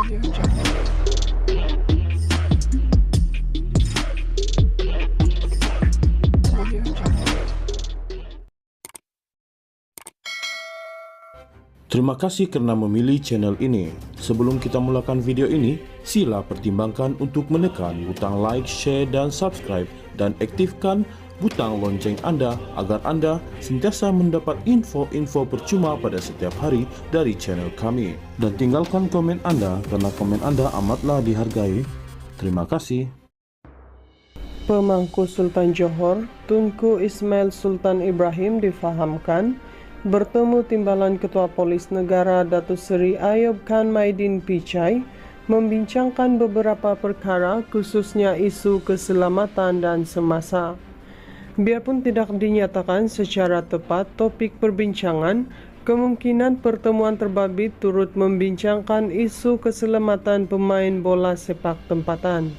Terima kasih karena memilih channel ini. Sebelum kita mulakan video ini, sila pertimbangkan untuk menekan butang like, share, dan subscribe, dan aktifkan butang lonceng Anda agar Anda sentiasa mendapat info-info percuma pada setiap hari dari channel kami. Dan tinggalkan komen Anda karena komen Anda amatlah dihargai. Terima kasih. Pemangku Sultan Johor, Tunku Ismail Sultan Ibrahim difahamkan bertemu Timbalan Ketua Polis Negara Datuk Seri Ayub Khan Maidin Pichai membincangkan beberapa perkara khususnya isu keselamatan dan semasa. Biarpun tidak dinyatakan secara tepat topik perbincangan, kemungkinan pertemuan terbabit turut membincangkan isu keselamatan pemain bola sepak tempatan.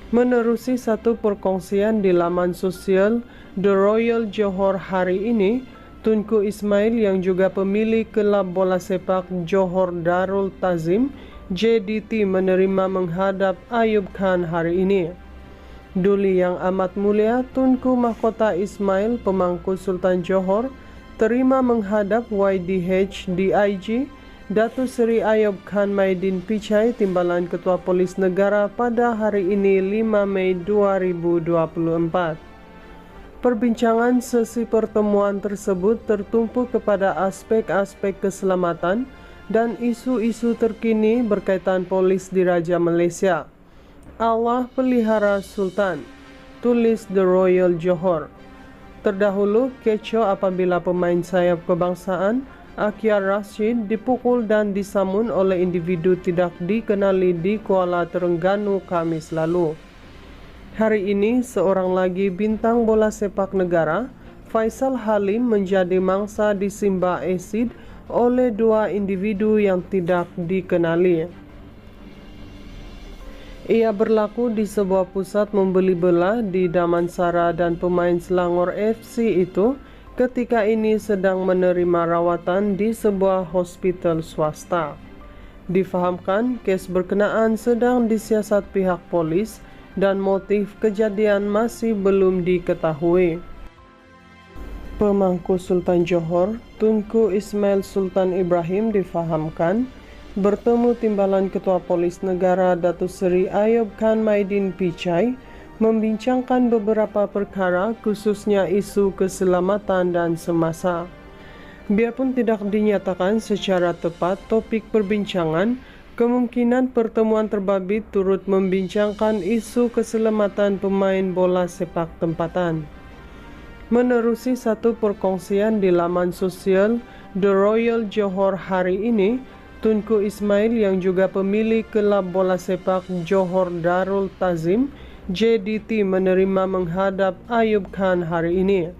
Menerusi satu perkongsian di laman sosial The Royal Johor hari ini, Tunku Ismail yang juga pemilik kelab bola sepak Johor Darul Tazim JDT menerima menghadap Ayub Khan hari ini. Duli yang amat mulia Tunku Mahkota Ismail Pemangku Sultan Johor terima menghadap YDH DIG Datuk Seri Ayub Khan Maidin Pichai Timbalan Ketua Polis Negara pada hari ini 5 Mei 2024. Perbincangan sesi pertemuan tersebut tertumpu kepada aspek-aspek keselamatan dan isu-isu terkini berkaitan polis Diraja Malaysia. Allah pelihara Sultan, tulis The Royal Johor. Terdahulu kecoh apabila pemain sayap kebangsaan Akyar Rashid dipukul dan disamun oleh individu tidak dikenali di Kuala Terengganu Khamis lalu. Hari ini, seorang lagi bintang bola sepak negara, Faisal Halim menjadi mangsa disimba asid oleh dua individu yang tidak dikenali. Ia berlaku di sebuah pusat membeli belah di Damansara dan pemain Selangor FC itu ketika ini sedang menerima rawatan di sebuah hospital swasta. Difahamkan, kes berkenaan sedang disiasat pihak polis dan motif kejadian masih belum diketahui. Pemangku Sultan Johor, Tunku Ismail Sultan Ibrahim difahamkan bertemu Timbalan Ketua Polis Negara Datuk Seri Ayub Khan Maidin Pichai membincangkan beberapa perkara khususnya isu keselamatan dan semasa. Biarpun tidak dinyatakan secara tepat topik perbincangan, kemungkinan pertemuan terbabit turut membincangkan isu keselamatan pemain bola sepak tempatan. Menerusi satu perkongsian di laman sosial The Royal Johor hari ini, Tunku Ismail yang juga pemilik kelab bola sepak Johor Darul Tazim JDT menerima menghadap Ayub Khan hari ini.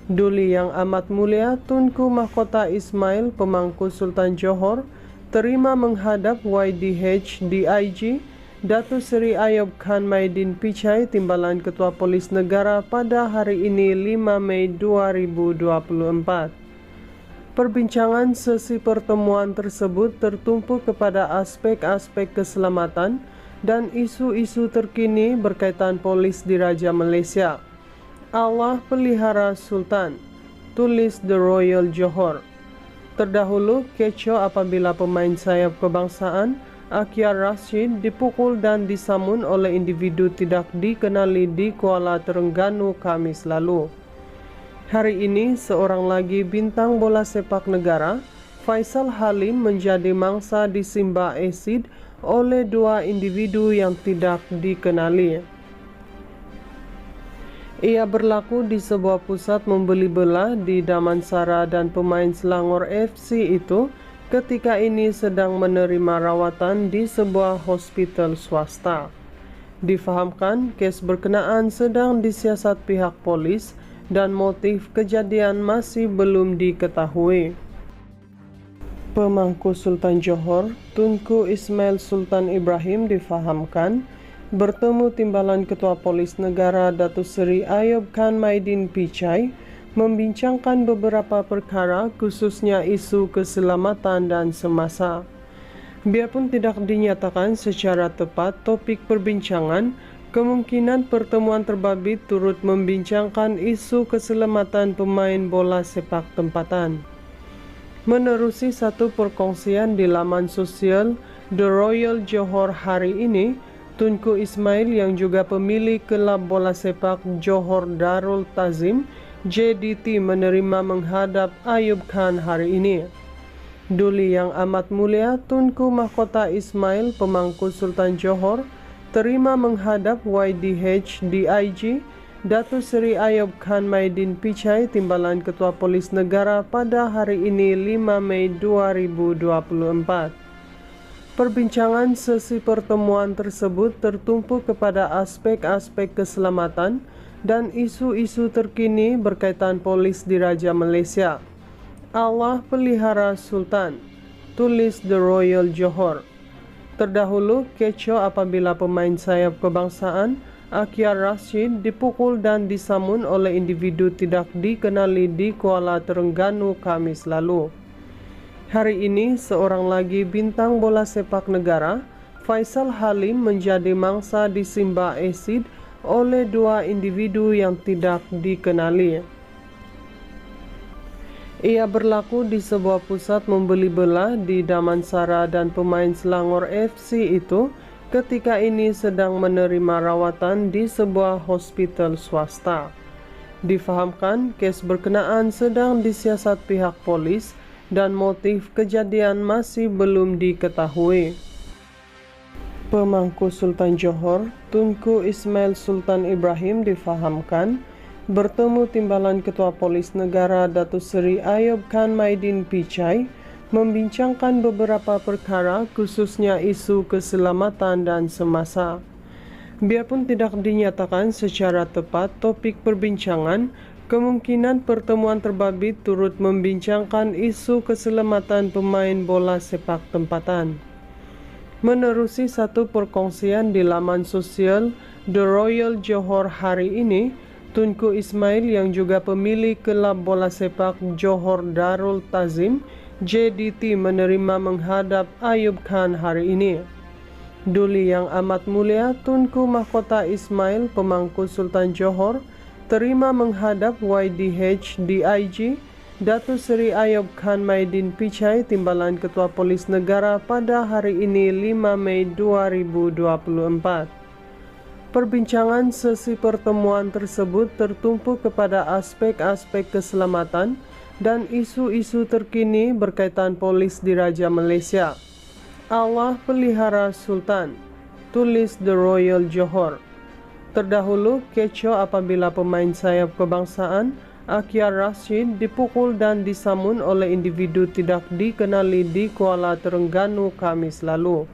Duli yang amat mulia Tunku Mahkota Ismail Pemangku Sultan Johor terima menghadap YDH DIG Datuk Seri Ayub Khan Maidin Pichai Timbalan Ketua Polis Negara pada hari ini 5 Mei 2024. Perbincangan sesi pertemuan tersebut tertumpu kepada aspek-aspek keselamatan dan isu-isu terkini berkaitan polis Diraja Malaysia. Allah pelihara Sultan, tulis The Royal Johor. Terdahulu kecoh apabila pemain sayap kebangsaan Akyar Rashid dipukul dan disamun oleh individu tidak dikenali di Kuala Terengganu Khamis lalu. Hari ini, seorang lagi bintang bola sepak negara, Faisal Halim menjadi mangsa disimba asid oleh dua individu yang tidak dikenali. Ia berlaku di sebuah pusat membeli belah di Damansara dan pemain Selangor FC itu ketika ini sedang menerima rawatan di sebuah hospital swasta. Difahamkan, kes berkenaan sedang disiasat pihak polis dan motif kejadian masih belum diketahui. Pemangku Sultan Johor, Tunku Ismail Sultan Ibrahim difahamkan bertemu Timbalan Ketua Polis Negara Datuk Seri Ayub Khan Maidin Pichai membincangkan beberapa perkara khususnya isu keselamatan dan semasa. Biarpun tidak dinyatakan secara tepat topik perbincangan, kemungkinan pertemuan terbabit turut membincangkan isu keselamatan pemain bola sepak tempatan. Menerusi satu perkongsian di laman sosial The Royal Johor hari ini, Tunku Ismail yang juga pemilik kelab bola sepak Johor Darul Tazim JDT menerima menghadap Ayub Khan hari ini. Duli yang amat mulia Tunku Mahkota Ismail pemangku Sultan Johor terima menghadap YDH DIG Datuk Seri Ayub Khan Maidin Pichai Timbalan Ketua Polis Negara pada hari ini 5 Mei 2024. Perbincangan sesi pertemuan tersebut tertumpu kepada aspek-aspek keselamatan dan isu-isu terkini berkaitan polis Diraja Malaysia. Allah pelihara Sultan, tulis The Royal Johor. Terdahulu kecoh apabila pemain sayap kebangsaan Akyar Rashid dipukul dan disamun oleh individu tidak dikenali di Kuala Terengganu Kamis lalu. Hari ini seorang lagi bintang bola sepak negara, Faisal Halim, menjadi mangsa disimba asid oleh dua individu yang tidak dikenali. Ia berlaku di sebuah pusat membeli belah di Damansara dan pemain Selangor FC itu ketika ini sedang menerima rawatan di sebuah hospital swasta. Difahamkan kes berkenaan sedang disiasat pihak polis dan motif kejadian masih belum diketahui. Pemangku Sultan Johor, Tunku Ismail Sultan Ibrahim difahamkan bertemu Timbalan Ketua Polis Negara Datuk Seri Ayub Khan Maidin Pichai membincangkan beberapa perkara khususnya isu keselamatan dan semasa. Biarpun tidak dinyatakan secara tepat topik perbincangan, kemungkinan pertemuan terbabit turut membincangkan isu keselamatan pemain bola sepak tempatan. Menerusi satu perkongsian di laman sosial The Royal Johor hari ini, Tunku Ismail yang juga pemilik kelab bola sepak Johor Darul Tazim JDT menerima menghadap Ayub Khan hari ini. Duli yang amat mulia Tunku Mahkota Ismail pemangku Sultan Johor terima menghadap YDH DIG Datuk Seri Ayub Khan Maidin Pichai Timbalan Ketua Polis Negara pada hari ini 5 Mei 2024. Perbincangan sesi pertemuan tersebut tertumpu kepada aspek-aspek keselamatan dan isu-isu terkini berkaitan polis Diraja Malaysia. Allah pelihara Sultan, tulis The Royal Johor. Terdahulu kecoh apabila pemain sayap kebangsaan Akyar Rashid dipukul dan disamun oleh individu tidak dikenali di Kuala Terengganu Kamis lalu.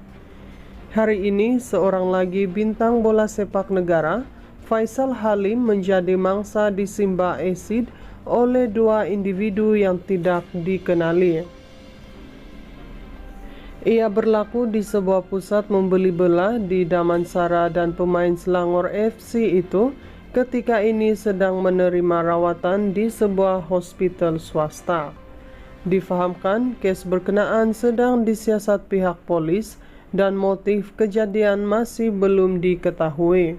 Hari ini seorang lagi bintang bola sepak negara, Faisal Halim, menjadi mangsa disimba asid oleh dua individu yang tidak dikenali. Ia berlaku di sebuah pusat membeli belah di Damansara dan pemain Selangor FC itu ketika ini sedang menerima rawatan di sebuah hospital swasta. Difahamkan kes berkenaan sedang disiasat pihak polis dan motif kejadian masih belum diketahui.